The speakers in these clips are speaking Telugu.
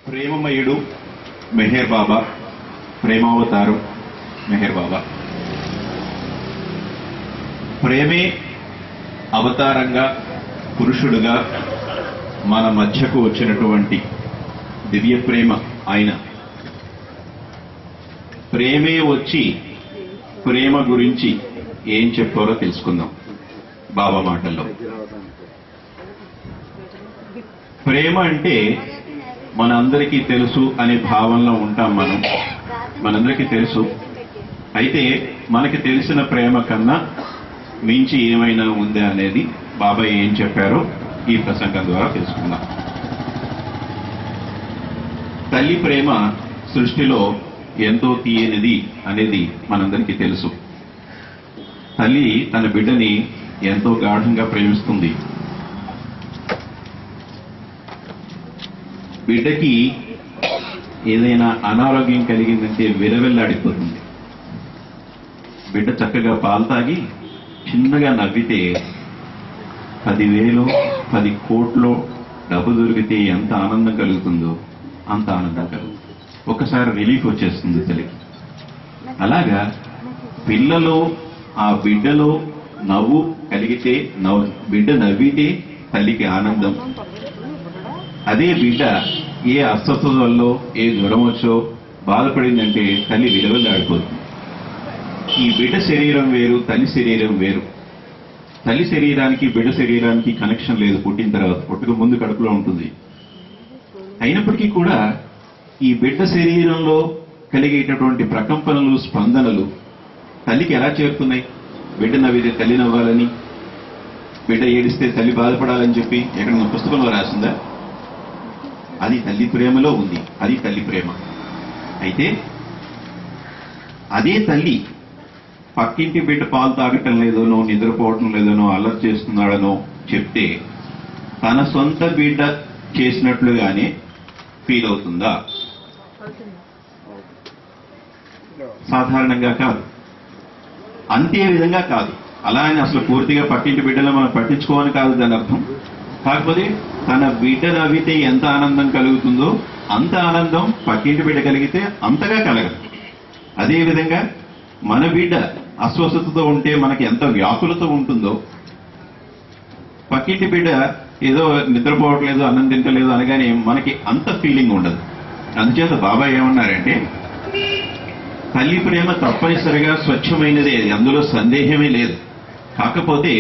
ప్రేమమయుడు మెహర్ బాబా, ప్రేమావతారం మెహర్ బాబా. ప్రేమే అవతారంగా పురుషుడుగా మన మధ్యకు వచ్చినటువంటి దివ్య ప్రేమ ఆయన. ప్రేమే వచ్చి ప్రేమ గురించి ఏం చెప్పారో తెలుసుకుందాం బాబా మాటల్లో. ప్రేమ అంటే మనందరికీ తెలుసు అనే భావనలో ఉంటాం మనందరికీ తెలుసు. అయితే మనకి తెలిసిన ప్రేమ కన్నా మించి ఏమైనా ఉందా అనేది బాబా ఏం చెప్పారో ఈ ప్రసంగం ద్వారా తెలుసుకుందాం. తల్లి ప్రేమ సృష్టిలో ఎంతో తీయనిది అనేది మనందరికీ తెలుసు. తల్లి తన బిడ్డని ఎంతో గాఢంగా ప్రేమిస్తుంది. బిడ్డకి ఏదైనా అనారోగ్యం కలిగిందంటే విలవిల్లాడిపోతుంది. బిడ్డ చక్కగా పాలు తాగి చిన్నగా నవ్వితే 10,000 10 కోట్లు డబ్బు దొరికితే ఎంత ఆనందం కలుగుతుందో అంత ఆనందం కలుగుతుంది. ఒక్కసారి రిలీఫ్ వచ్చేస్తుంది తల్లికి. అలాగా పిల్లలో ఆ బిడ్డలో నవ్వు కలిగితే బిడ్డ నవ్వితే తల్లికి ఆనందం. అదే బిడ్డ ఏ అస్వస్థత వల్ల ఏ జ్వరం వచ్చో బాధపడిందంటే తల్లి విలువలాడిపోతుంది. ఈ బిడ్డ శరీరం వేరు, తల్లి శరీరం వేరు. తల్లి శరీరానికి బిడ్డ శరీరానికి కనెక్షన్ లేదు. పుట్టిన తర్వాత పుట్టుక ముందు కడుపులో ఉంటుంది. అయినప్పటికీ కూడా ఈ బిడ్డ శరీరంలో కలిగేటటువంటి ప్రకంపనలు, స్పందనలు తల్లికి ఎలా చేరుతున్నాయి? బిడ్డ నవ్వితే తల్లి నవ్వాలని, బిడ్డ ఏడిస్తే తల్లి బాధపడాలని చెప్పి ఎక్కడ పుస్తకంలో రాసిందా? అది తల్లి ప్రేమలో ఉంది. అది తల్లి ప్రేమ. అయితే అదే తల్లి పక్కింటి బిడ్డ పాలు తాగటం లేదనో, నిద్రపోవటం లేదనో, అల్లరి చేస్తున్నాడనో చెప్తే తన సొంత బిడ్డ చేసినట్లుగానే ఫీల్ అవుతుందా? సాధారణంగా కాదు. అంతే విధంగా కాదు. అలా అని అసలు పూర్తిగా పక్కింటి బిడ్డలో మనం పట్టించుకోవని కాదు దాని అర్థం. కాకపోతే తన బిడ్డ నవ్వితే ఎంత ఆనందం కలుగుతుందో అంత ఆనందం పక్కింటి బిడ్డ కలిగితే అంతగా కలగదు. అదేవిధంగా మన బిడ్డ అస్వస్థతతో ఉంటే మనకి ఎంత వ్యాకులత ఉంటుందో పక్కింటి బిడ్డ ఏదో నిద్రపోవట్లేదు, అన్నం తింటలేదు అనగానే మనకి అంత ఫీలింగ్ ఉండదు. అందుచేత బాబా ఏమన్నారంటే తల్లి ప్రేమ తప్పనిసరిగా స్వచ్ఛమైనదే, అందులో సందేహమే లేదు. కాకపోతే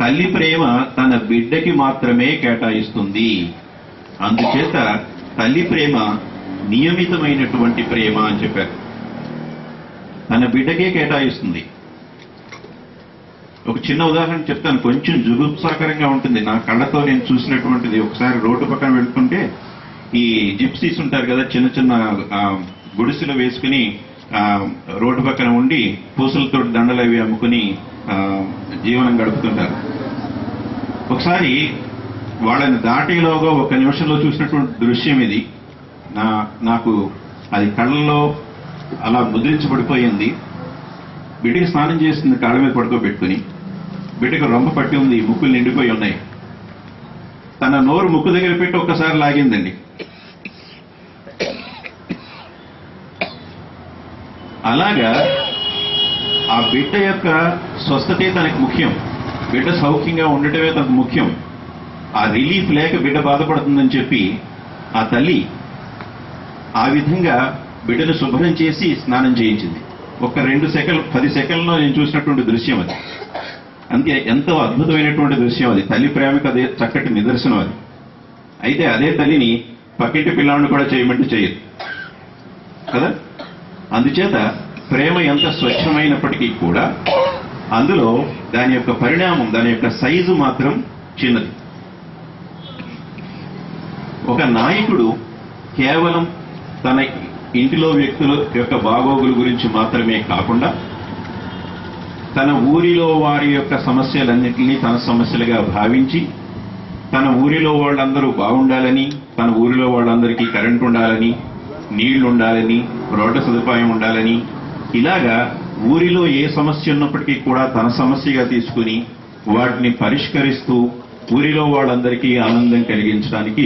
తల్లి ప్రేమ తన బిడ్డకి మాత్రమే కేటాయిస్తుంది. అందుచేత తల్లి ప్రేమ నియమితమైనటువంటి ప్రేమ అని చెప్పారు. తన బిడ్డకే కేటాయిస్తుంది. ఒక చిన్న ఉదాహరణ చెప్తాను, కొంచెం జుగుప్సాకరంగా ఉంటుంది. నా కళ్ళతో నేను చూసినటువంటిది. ఒకసారి రోడ్డు పక్కన వెళ్తుంటే ఈ జిప్సీస్ ఉంటారు కదా, చిన్న చిన్న గుడిసెలు వేసుకుని రోడ్డు పక్కన ఉండి పూసలతో దండలు అవి అమ్ముకుని జీవనం గడుపుతుంటారు. ఒకసారి వాళ్ళని దాటేలోగా 1 నిమిషంలో చూసినటువంటి దృశ్యం ఇది. నాకు అది కళ్ళలో అలా ముద్రించబడిపోయింది. బిడ్డకి స్నానం చేస్తుంది, కాళ్ళ మీద పడుకోబెట్టుకుని. బిడ్డకు రొంప పట్టి ఉంది, ముక్కులు నిండిపోయి ఉన్నాయి. తన నోరు ముక్కు దగ్గర పెట్టి ఒక్కసారి లాగిందండి. అలాగా ఆ బిడ్డ యొక్క స్వస్థతే తనకు ముఖ్యం. బిడ్డ సౌఖ్యంగా ఉండటమే తనకు ముఖ్యం. ఆ రిలీఫ్ లేక బిడ్డ బాధపడుతుందని చెప్పి ఆ తల్లి ఆ విధంగా బిడ్డను శుభ్రం చేసి స్నానం చేయించింది. 2 సెకండ్లు 10 సెకండ్లో నేను చూసినటువంటి దృశ్యం అది. అంతే, ఎంతో అద్భుతమైనటువంటి దృశ్యం అది. తల్లి ప్రేమకు అదే చక్కటి నిదర్శనం అది. అయితే అదే తల్లిని పక్కింటి పిల్లాడిని కూడా చేయమంటే చేయదు కదా. అందుచేత ప్రేమ ఎంత స్వచ్ఛమైనప్పటికీ కూడా అందులో దాని యొక్క పరిణామం, దాని యొక్క సైజు మాత్రం చిన్నది. ఒక నాయకుడు కేవలం తన ఇంటిలో వ్యక్తుల యొక్క బాగోగుల గురించి మాత్రమే కాకుండా తన ఊరిలో వారి యొక్క సమస్యలన్నింటినీ తన సమస్యలుగా భావించి తన ఊరిలో వాళ్ళందరూ బాగుండాలని, తన ఊరిలో వాళ్ళందరికీ కరెంటు ఉండాలని, నీళ్లు ఉండాలని, రోడ్డు సదుపాయం ఉండాలని, ఇలాగా ఊరిలో ఏ సమస్య ఉన్నప్పటికీ కూడా తన సమస్యగా తీసుకుని వాటిని పరిష్కరిస్తూ ఊరిలో వాళ్ళందరికీ ఆనందం కలిగించడానికి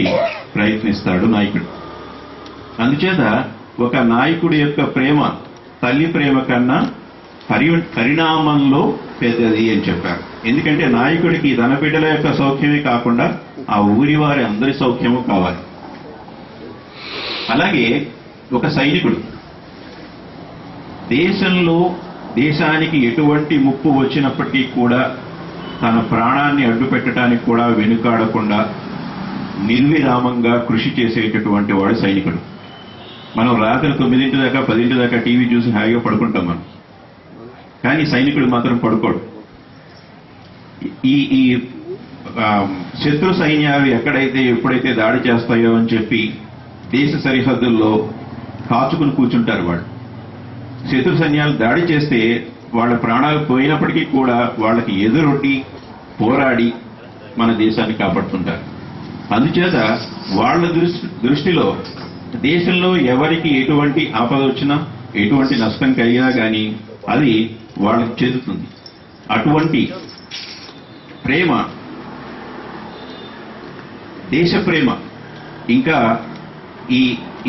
ప్రయత్నిస్తాడు నాయకుడు. అందుచేత ఒక నాయకుడి యొక్క ప్రేమ తల్లి ప్రేమ కన్నా పరిణామంలో పెద్దది అని చెప్పారు. ఎందుకంటే నాయకుడికి తన బిడ్డల యొక్క సౌఖ్యమే కాకుండా ఆ ఊరి వారి అందరి సౌఖ్యము కావాలి. అలాగే ఒక సైనికుడు దేశానికి ఎటువంటి ముప్పు వచ్చినప్పటికీ కూడా తన ప్రాణాన్ని అడ్డు పెట్టడానికి కూడా వెనుకాడకుండా నిర్విరామంగా కృషి చేసేటటువంటి వాడు సైనికుడు. మనం రాత్రి 9 దాకా 10 దాకా టీవీ చూసి హాయిగా పడుకుంటాం మనం, కానీ సైనికుడు మాత్రం పడుకోడు. ఈ శత్రు సైన్యాలు ఎప్పుడైతే దాడి చేస్తాయో అని చెప్పి దేశ సరిహద్దుల్లో కాచుకుని కూర్చుంటారు వాళ్ళు. శత్రు సైన్యాలు దాడి చేస్తే వాళ్ళ ప్రాణాలు పోయినప్పటికీ కూడా వాళ్ళకి ఎదురొడ్డి పోరాడి మన దేశాన్ని కాపాడుతుంటారు. అందుచేత వాళ్ళ దృష్టిలో దేశంలో ఎవరికి ఎటువంటి ఆపద వచ్చినా ఎటువంటి నష్టం కలిగినా కానీ అది వాళ్ళకి చెందుతుంది. అటువంటి ప్రేమ, దేశ ప్రేమ ఇంకా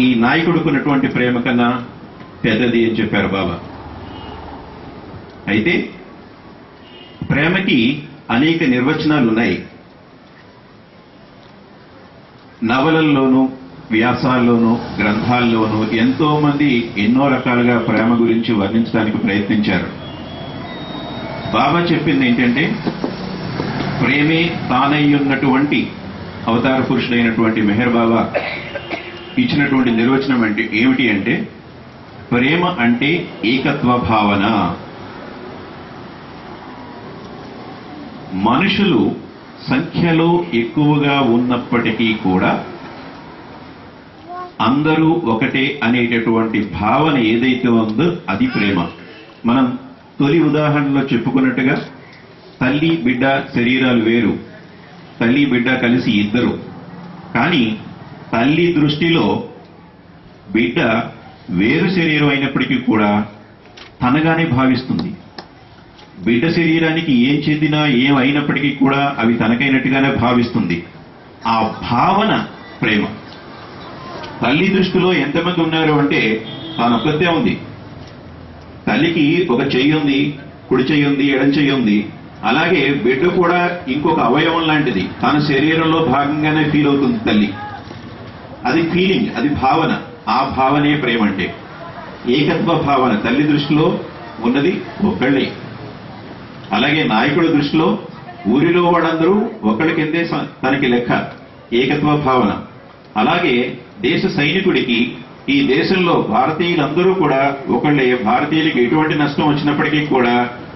ఈ నాయకుడుకున్నటువంటి ప్రేమ కన్నా పెద్దది అని చెప్పారు బాబా. అయితే ప్రేమకి అనేక నిర్వచనాలు ఉన్నాయి. నవలల్లోనూ వ్యాసాల్లోనూ గ్రంథాల్లోనూ ఎంతో మంది ఎన్నో రకాలుగా ప్రేమ గురించి వర్ణించడానికి ప్రయత్నించారు. బాబా చెప్పింది ఏంటంటే ప్రేమే తానయ్యున్నటువంటి అవతార పురుషుడైనటువంటి మెహర్ బాబా ఇచ్చినటువంటి నిర్వచనం ఏమిటి అంటే ప్రేమ అంటే ఏకత్వ భావన. మనుషులు సంఖ్యలో ఎక్కువగా ఉన్నప్పటికీ కూడా అందరూ ఒకటే అనేటటువంటి భావన ఏదైతే ఉందో అది ప్రేమ. మనం తొలి ఉదాహరణలో చెప్పుకున్నట్టుగా తల్లి బిడ్డ శరీరాలు వేరు, తల్లి బిడ్డ కలిసి ఇద్దరు. కానీ తల్లి దృష్టిలో బిడ్డ వేరు శరీరం అయినప్పటికీ కూడా తనగానే భావిస్తుంది. బిడ్డ శరీరానికి ఏం చెందినా ఏం అయినప్పటికీ కూడా అవి తనకైనట్టుగానే భావిస్తుంది. ఆ భావన ప్రేమ. తల్లి దృష్టిలో ఎంతమంది ఉన్నారు అంటే తానొక్కతే ఉంది. తల్లికి ఒక చెయ్యి ఉంది, కుడి చెయ్యి ఉంది, ఎడం చెయ్యి ఉంది. అలాగే బిడ్డ కూడా ఇంకొక అవయవం లాంటిది, తన శరీరంలో భాగంగానే ఫీల్ అవుతుంది తల్లి. అది ఫీలింగ్, అది భావన. ఆ భావనే ప్రేమ అంటే. ఏకత్వ భావన తల్లి దృష్టిలో ఉన్నది ఒక్కళ్ళే. అలాగే నాయకుడి దృష్టిలో ఊరిలో వాళ్ళందరూ ఒకళ్ళ కిందే తనకి లెక్క, ఏకత్వ భావన. అలాగే దేశ సైనికుడికి ఈ దేశంలో భారతీయులందరూ కూడా ఒకళ్ళే. భారతీయులకి ఎటువంటి నష్టం వచ్చినప్పటికీ కూడా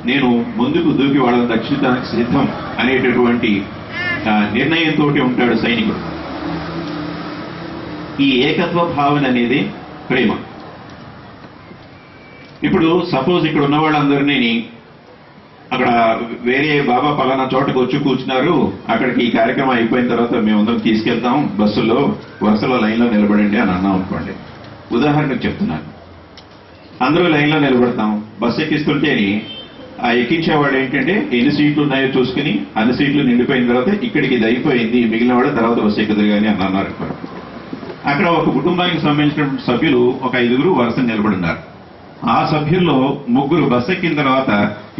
నేను ముందుకు దూకి వాళ్ళని రక్షించడానికి సిద్ధం అనేటటువంటి నిర్ణయంతో ఉంటాడు సైనికుడు. ఈ ఏకత్వ భావన అనేది ప్రేమ. ఇప్పుడు సపోజ్ ఇక్కడ ఉన్న వాళ్ళందరినీ అక్కడ వేరే బాబా పలానా చోటకు వచ్చి కూర్చున్నారు, అక్కడికి ఈ కార్యక్రమం అయిపోయిన తర్వాత మేమందరం తీసుకెళ్తాం, బస్సులో వరుసలో లైన్లో నిలబడండి అని అన్నాం అనుకోండి. ఉదాహరణకు చెప్తున్నాను. అందరూ లైన్లో నిలబడతాం. బస్సు ఎక్కిస్తుంటే ఆ ఎక్కించేవాడు ఏంటంటే ఎన్ని సీట్లు ఉన్నాయో చూసుకుని అన్ని సీట్లు నిండిపోయిన తర్వాత ఇక్కడికి ఇది అయిపోయింది, మిగిలిన వాడు తర్వాత బస్సు ఎక్కుదురు కానీ అని అన్నారు. అక్కడ ఒక కుటుంబానికి సంబంధించిన సభ్యులు ఒక 5గురు వరుస నిలబడి ఉన్నారు. ఆ సభ్యుల్లో 3 బస్సు ఎక్కిన తర్వాత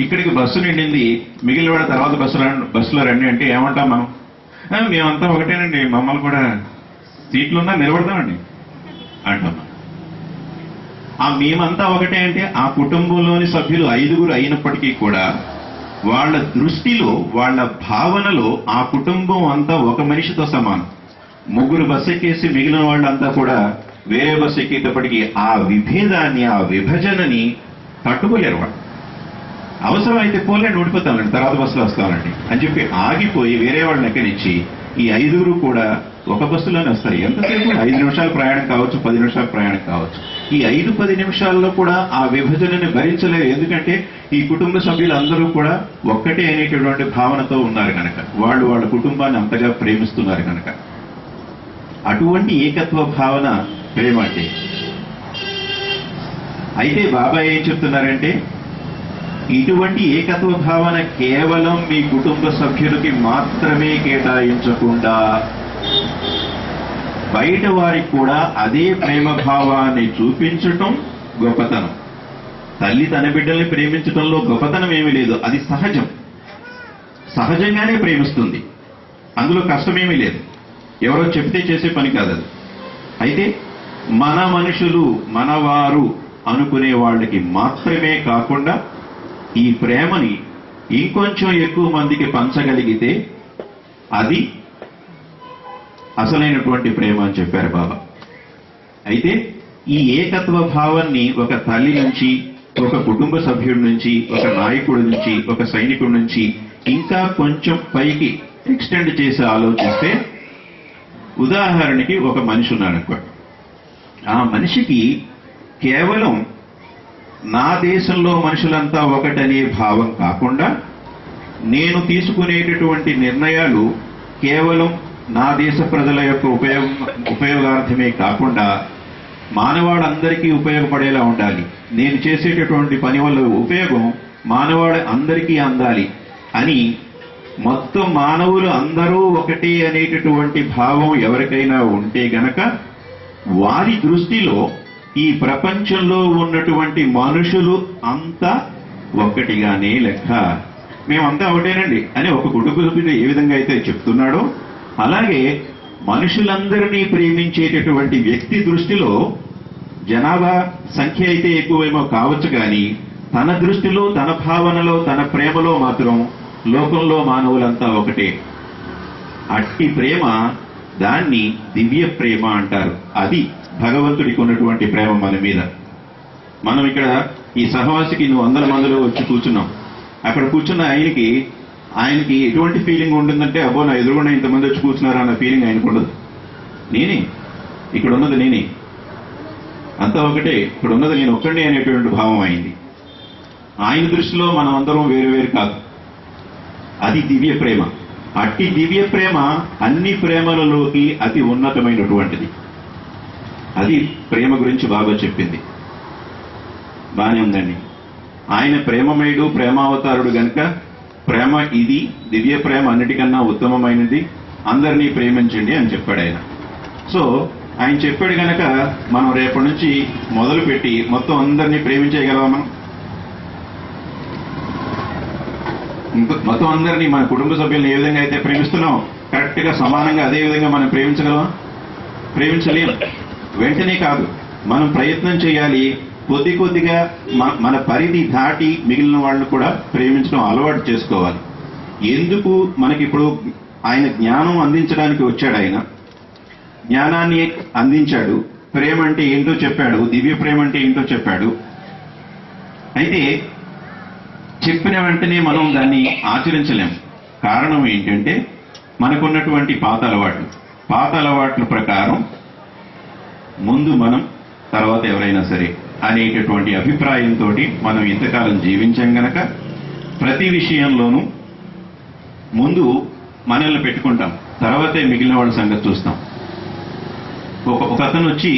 ఇక్కడికి బస్సు నిండింది, మిగిలిన వాడు తర్వాత బస్సులో రండి అంటే ఏమంటాం మనం? మేమంతా ఒకటేనండి, మమ్మల్ని కూడా సీట్లున్నా నిలబడతామండి అంటాం. ఆ మేమంతా ఒకటే అంటే ఆ కుటుంబంలోని సభ్యులు 5గురు అయినప్పటికీ కూడా వాళ్ళ దృష్టిలో వాళ్ళ భావనలో ఆ కుటుంబం అంతా ఒక మనిషితో సమానం. 3 బస్సు ఎక్కేసి మిగిలిన వాళ్ళంతా కూడా వేరే బస్సు ఎక్కేటప్పటికీ ఆ విభేదాన్ని, ఆ విభజనని తట్టుకోలేరు వాళ్ళు. అవసరం అయితే పోలేండి, ఓడిపోతామండి, తర్వాత బస్సులో వస్తామండి అని చెప్పి ఆగిపోయి వేరే వాళ్ళని ఎక్కనిచ్చి ఈ 5గురు కూడా ఒక బస్సులోనే వస్తారు. ఎంతసేపు 5 నిమిషాల ప్రయాణం కావచ్చు, 10 నిమిషాల ప్రయాణం కావచ్చు. ఈ 5-10 నిమిషాల్లో కూడా ఆ విభజనని భరించలేరు. ఎందుకంటే ఈ కుటుంబ సభ్యులందరూ కూడా ఒక్కటే అనేటటువంటి భావనతో ఉన్నారు కనుక, వాళ్ళు వాళ్ళ కుటుంబాన్ని అంతగా ప్రేమిస్తున్నారు కనుక. అటువంటి ఏకత్వ భావన ప్రేమ అంటే. అయితే బాబా ఏం చెప్తున్నారంటే ఇటువంటి ఏకత్వ భావన కేవలం మీ కుటుంబ సభ్యులకి మాత్రమే కేటాయించకుండా బయట వారికి కూడా అదే ప్రేమ భావాన్ని చూపించటం గొప్పతనం. తల్లి తన బిడ్డల్ని ప్రేమించడంలో గొప్పతనం ఏమీ లేదు, అది సహజం. సహజంగానే ప్రేమిస్తుంది, అందులో కష్టమేమీ లేదు. ఎవరో చెప్తే చేసే పని కాదు అది. అయితే మన మనుషులు, మనవారు అనుకునే వాళ్ళకి మాత్రమే కాకుండా ఈ ప్రేమని ఇంకొంచెం ఎక్కువ మందికి పంచగలిగితే అది అసలైనటువంటి ప్రేమ అని చెప్పారు బాబా. అయితే ఈ ఏకత్వ భావాన్ని ఒక తల్లి నుంచి, ఒక కుటుంబ సభ్యుడి నుంచి, ఒక నాయకుడి నుంచి, ఒక సైనికుడి నుంచి ఇంకా కొంచెం పైకి ఎక్స్టెండ్ చేసి ఆలోచిస్తే, ఉదాహరణకి ఒక మనిషి ఉన్నాడనుకోండి. ఆ మనిషికి కేవలం నా దేశంలో మనుషులంతా ఒకటనే భావం కాకుండా, నేను తీసుకునేటటువంటి నిర్ణయాలు కేవలం నా దేశ ప్రజల యొక్క ఉపయోగార్థమే కాకుండా మానవాళ్ళందరికీ ఉపయోగపడేలా ఉండాలి. నేను చేసేటటువంటి పని వల్ల ఉపయోగం మానవాడు అందరికీ అందాలి అని, మొత్తం మానవులు అందరూ ఒకటే అనేటటువంటి భావం ఎవరికైనా ఉంటే గనక వారి దృష్టిలో ఈ ప్రపంచంలో ఉన్నటువంటి మనుషులు అంతా ఒక్కటిగానే లెక్క, మేమంతా ఒకటేనండి అని ఒక కుటుంబ సభ్యుడు ఏ విధంగా అయితే చెప్తున్నాడో, అలాగే మనుషులందరినీ ప్రేమించేటటువంటి వ్యక్తి దృష్టిలో జనాభా సంఖ్య అయితే ఎక్కువేమో కావచ్చు కానీ తన దృష్టిలో, తన భావనలో, తన ప్రేమలో మాత్రం లోకంలో మానవులంతా ఒకటే. అట్టి ప్రేమ, దాన్ని దివ్య ప్రేమ అంటారు. అది భగవంతుడికి ఉన్నటువంటి ప్రేమ మన మీద. మనం ఇక్కడ ఈ సహవాసికి 100 మందిలో వచ్చి కూర్చున్నాం. అక్కడ కూర్చున్న ఆయనకి ఎటువంటి ఫీలింగ్ ఉంటుందంటే, అబ్బో నా ఎదురుగుండా ఇంతమంది వచ్చి కూర్చున్నారు అన్న ఫీలింగ్ ఆయనకు ఉండదు. నేనే ఇక్కడ ఉన్నది, నేనే అంతా ఒకటే, ఇక్కడ ఉన్నది నేను ఒక్కడే అనేటువంటి భావం అయింది. ఆయన దృష్టిలో మనం అందరం వేరు వేరు కాదు. అది దివ్య ప్రేమ. అట్టి దివ్య ప్రేమ అన్ని ప్రేమలలోకి అతి ఉన్నతమైనటువంటిది. అది ప్రేమ గురించి బాగా చెప్పింది. బానే ఉందండి. ఆయన ప్రేమమయుడు, ప్రేమావతారుడు గనుక ప్రేమ ఇది, దివ్య ప్రేమ అన్నిటికన్నా ఉత్తమమైనది, అందరినీ ప్రేమించండి అని చెప్పాడు ఆయన. సో ఆయన చెప్పాడు గనక మనం రేపటి నుంచి మొదలు పెట్టి మొత్తం అందరినీ ప్రేమించగలవా? మనం మొత్తం అందరినీ, మన కుటుంబ సభ్యులను ఏ విధంగా అయితే ప్రేమిస్తున్నాం కరెక్ట్ గా సమానంగా అదే విధంగా మనం ప్రేమించగలమా? ప్రేమించలేం. వెంటనే కాదు, మనం ప్రయత్నం చేయాలి. కొద్ది కొద్దిగా మన పరిధి దాటి మిగిలిన వాళ్ళను కూడా ప్రేమించడం అలవాటు చేసుకోవాలి. ఎందుకు మనకిప్పుడు ఆయన జ్ఞానం అందించడానికి వచ్చాడు. ఆయన జ్ఞానాన్ని అందించాడు, ప్రేమ అంటే ఏంటో చెప్పాడు, దివ్య ప్రేమ అంటే ఏంటో చెప్పాడు. అయితే చెప్పిన వెంటనే మనం దాన్ని ఆచరించలేం. కారణం ఏంటంటే మనకున్నటువంటి పాత అలవాట్ల ప్రకారం ముందు మనం, తర్వాత ఎవరైనా సరే అనేటటువంటి అభిప్రాయంతో మనం ఇంతకాలం జీవించాం గనక ప్రతి విషయంలోనూ ముందు మనల్ని పెట్టుకుంటాం, తర్వాతే మిగిలిన వాళ్ళ సంగతి చూస్తాం. ఒక అతను వచ్చి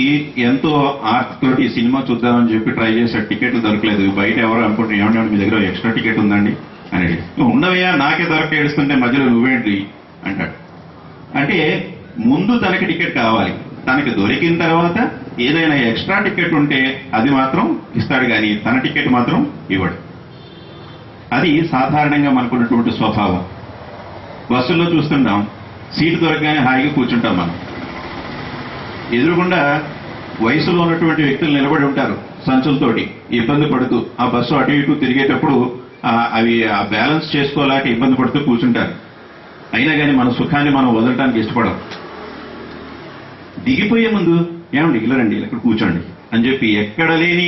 ఎంతో ఆర్తోటి సినిమా చూద్దామని చెప్పి ట్రై చేశాడు, టికెట్లు దొరకలేదు. బయట ఎవరు అనుకుంటున్నారు, ఏమంటే మీ దగ్గర ఎక్స్ట్రా టికెట్ ఉందండి అని. ఉన్నవయ్యా, నాకే దొరక ఏడుస్తుంటే మధ్యలో నువ్వేంటి అంటాడు. అంటే ముందు తనకి టికెట్ కావాలి, తనకి దొరికిన తర్వాత ఏదైనా ఎక్స్ట్రా టికెట్ ఉంటే అది మాత్రం ఇస్తాడు, కానీ తన టికెట్ మాత్రం ఇవ్వడు. అది సాధారణంగా మనకున్నటువంటి స్వభావం. బస్సుల్లో చూస్తుంటాం, సీటు దొరకగానే హాయిగా కూర్చుంటాం. మనం ఎదురుగుండా వయసులో ఉన్నటువంటి వ్యక్తులు నిలబడి ఉంటారు సంచులతోటి, ఇబ్బంది పడుతూ. ఆ బస్సు అటు ఇటు తిరిగేటప్పుడు అవి బ్యాలెన్స్ చేసుకోలేక ఇబ్బంది పడుతూ కూర్చుంటారు. అయినా కానీ మన సుఖాన్ని మనం వదలటానికి ఇష్టపడం. దిగిపోయే ముందు ఏమండి ఇలా రండి, ఇక్కడ కూర్చోండి అని చెప్పి ఎక్కడ లేని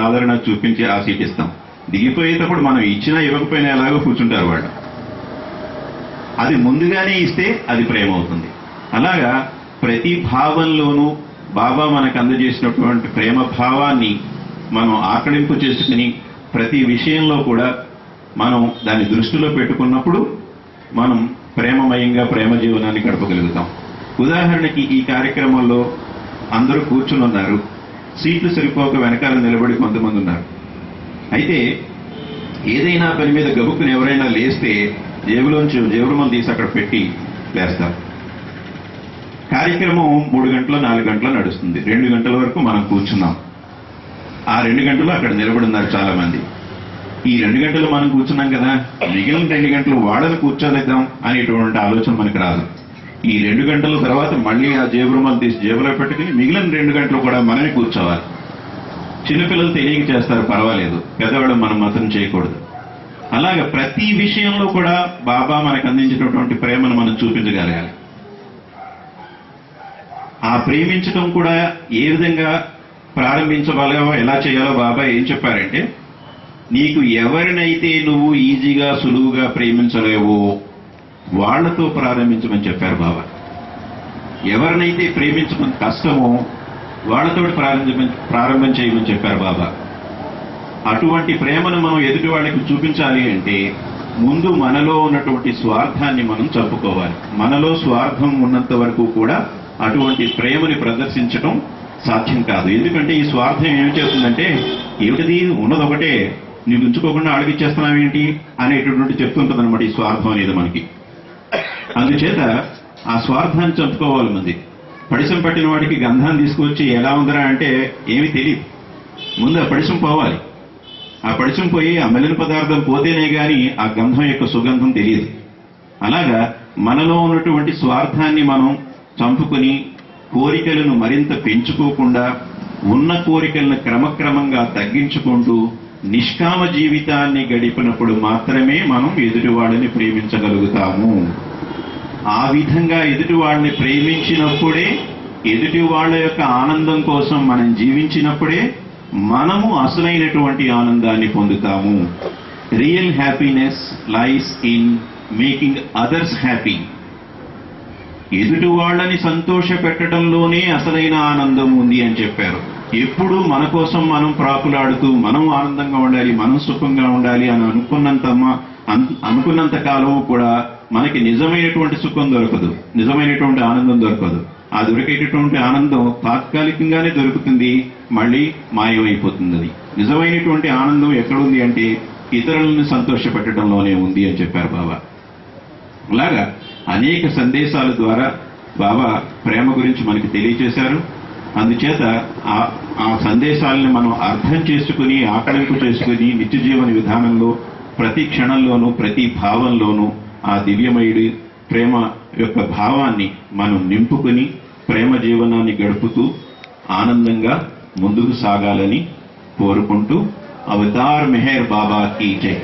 ఆదరణ చూపించి ఆ సీట్ ఇస్తాం. దిగిపోయేటప్పుడు మనం ఇచ్చినా ఇవ్వకపోయినా ఎలాగో కూర్చుంటారు వాళ్ళు. అది ముందుగానే ఇస్తే అది ప్రేమ అవుతుంది. అలాగా ప్రతి భావంలోనూ బాబా మనకు అందజేసినటువంటి ప్రేమ భావాన్ని మనం ఆకళింపు చేసుకుని ప్రతి విషయంలో కూడా మనం దాన్ని దృష్టిలో పెట్టుకున్నప్పుడు మనం ప్రేమమయంగా ప్రేమ జీవనాన్ని గడపగలుగుతాం. ఉదాహరణకి ఈ కార్యక్రమంలో అందరూ కూర్చుని ఉన్నారు, సీట్లు సరిపోక వెనకాల నిలబడి కొంతమంది ఉన్నారు. అయితే ఏదైనా పని మీద గబుక్కుని ఎవరైనా లేస్తే జేబులోంచి జేబురుమని తీసి అక్కడ పెట్టి లేస్తారు. కార్యక్రమం 3 గంటలు 4 గంటలు నడుస్తుంది. 2 గంటల వరకు మనం కూర్చున్నాం. ఆ 2 గంటలు అక్కడ నిలబడున్నారు చాలా మంది. ఈ 2 గంటలు మనం కూర్చున్నాం కదా, మిగిలిన 2 గంటలు వాళ్ళని కూర్చోలేద్దాం అనేటువంటి ఆలోచన మనకు రాదు. ఈ 2 గంటల తర్వాత మళ్ళీ ఆ జేబు రుమాలు తీసి జేబులో పెట్టుకుని మిగిలిన 2 గంటలు కూడా మనమే కూర్చోవాలి. చిన్నపిల్లలు తెలియక చేస్తారు, పర్వాలేదు, పెద్దవాళ్ళు మనం మాత్రం చేయకూడదు. అలాగే ప్రతి విషయంలో కూడా బాబా మనకు అందించినటువంటి ప్రేమను మనం చూపించగలగాలి. ఆ ప్రేమించడం కూడా ఏ విధంగా ప్రారంభించగలగో, ఎలా చేయాలో బాబా ఏం చెప్పారంటే, నీకు ఎవరినైతే నువ్వు ఈజీగా సులువుగా ప్రేమించలేవో వాళ్లతో ప్రారంభించమని చెప్పారు బాబా. ఎవరినైతే ప్రేమించడం కష్టమో వాళ్లతో ప్రారంభం చేయమని చెప్పారు బాబా. అటువంటి ప్రేమను మనం ఎదుటి వాళ్ళకి చూపించాలి అంటే ముందు మనలో ఉన్నటువంటి స్వార్థాన్ని మనం చంపుకోవాలి. మనలో స్వార్థం ఉన్నంత వరకు కూడా అటువంటి ప్రేమని ప్రదర్శించడం సాధ్యం కాదు. ఎందుకంటే ఈ స్వార్థం ఏం చేస్తుందంటే, ఏమిటిది ఉన్నదొకటే నీకు ఉంచుకోకుండా అడిగిచ్చేస్తున్నావేంటి అనేటటువంటి చెప్తుంటుంది అనమాట ఈ స్వార్థం అనేది మనకి. అందుచేత ఆ స్వార్థాన్ని చంపుకోవాలి. మంది పడిసం పట్టిన వాడికి గంధాన్ని తీసుకొచ్చి ఎలా ఉందరా అంటే ఏమీ తెలియదు. ముందు ఆ పడిసం పోవాలి. ఆ పడిసం పోయి ఆ మెలిన పదార్థం పోతేనే గాని ఆ గంధం యొక్క సుగంధం తెలియదు. అలాగా మనలో ఉన్నటువంటి స్వార్థాన్ని మనం చంపుకుని కోరికలను మరింత పెంచుకోకుండా ఉన్న కోరికలను క్రమక్రమంగా తగ్గించుకుంటూ నిష్కామ జీవితాన్ని గడిపినప్పుడు మాత్రమే మనం ఎదుటి వాళ్ళని ప్రేమించగలుగుతాము. ఆ విధంగా ఎదుటి వాళ్ళని ప్రేమించినప్పుడే, ఎదుటి వాళ్ళ యొక్క ఆనందం కోసం మనం జీవించినప్పుడే మనము అసలైనటువంటి ఆనందాన్ని పొందుతాము. Real happiness lies in making others happy. ఎదుటి వాళ్ళని సంతోష పెట్టడంలోనే అసలైన ఆనందం ఉంది అని చెప్పారు. ఎప్పుడు మన కోసం మనం ప్రాకులాడుతూ మనం ఆనందంగా ఉండాలి, మనం సుఖంగా ఉండాలి అని అనుకున్నంత కాలం కూడా మనకి నిజమైనటువంటి సుఖం దొరకదు, నిజమైనటువంటి ఆనందం దొరకదు. ఆ దొరికేటటువంటి ఆనందం తాత్కాలికంగానే దొరుకుతుంది, మళ్ళీ మాయమైపోతుంది. అది నిజమైనటువంటి ఆనందం ఎక్కడుంది అంటే ఇతరులను సంతోషపెట్టడంలోనే ఉంది అని చెప్పారు బాబా. అలాగా అనేక సందేశాల ద్వారా బాబా ప్రేమ గురించి మనకి తెలియచేశారు. అందుచేత ఆ సందేశాలను మనం అర్థం చేసుకుని, ఆకలింపు చేసుకుని నిత్య జీవన విధానంలో ప్రతి క్షణంలోనూ ప్రతి భావంలోనూ ఆ దివ్యమయుడి ప్రేమ యొక్క భావాన్ని మనం నింపుకుని ప్రేమ జీవనాన్ని గడుపుతూ ఆనందంగా ముందుకు సాగాలని కోరుకుంటూ అవతార్ మెహర్ బాబా కీ జై.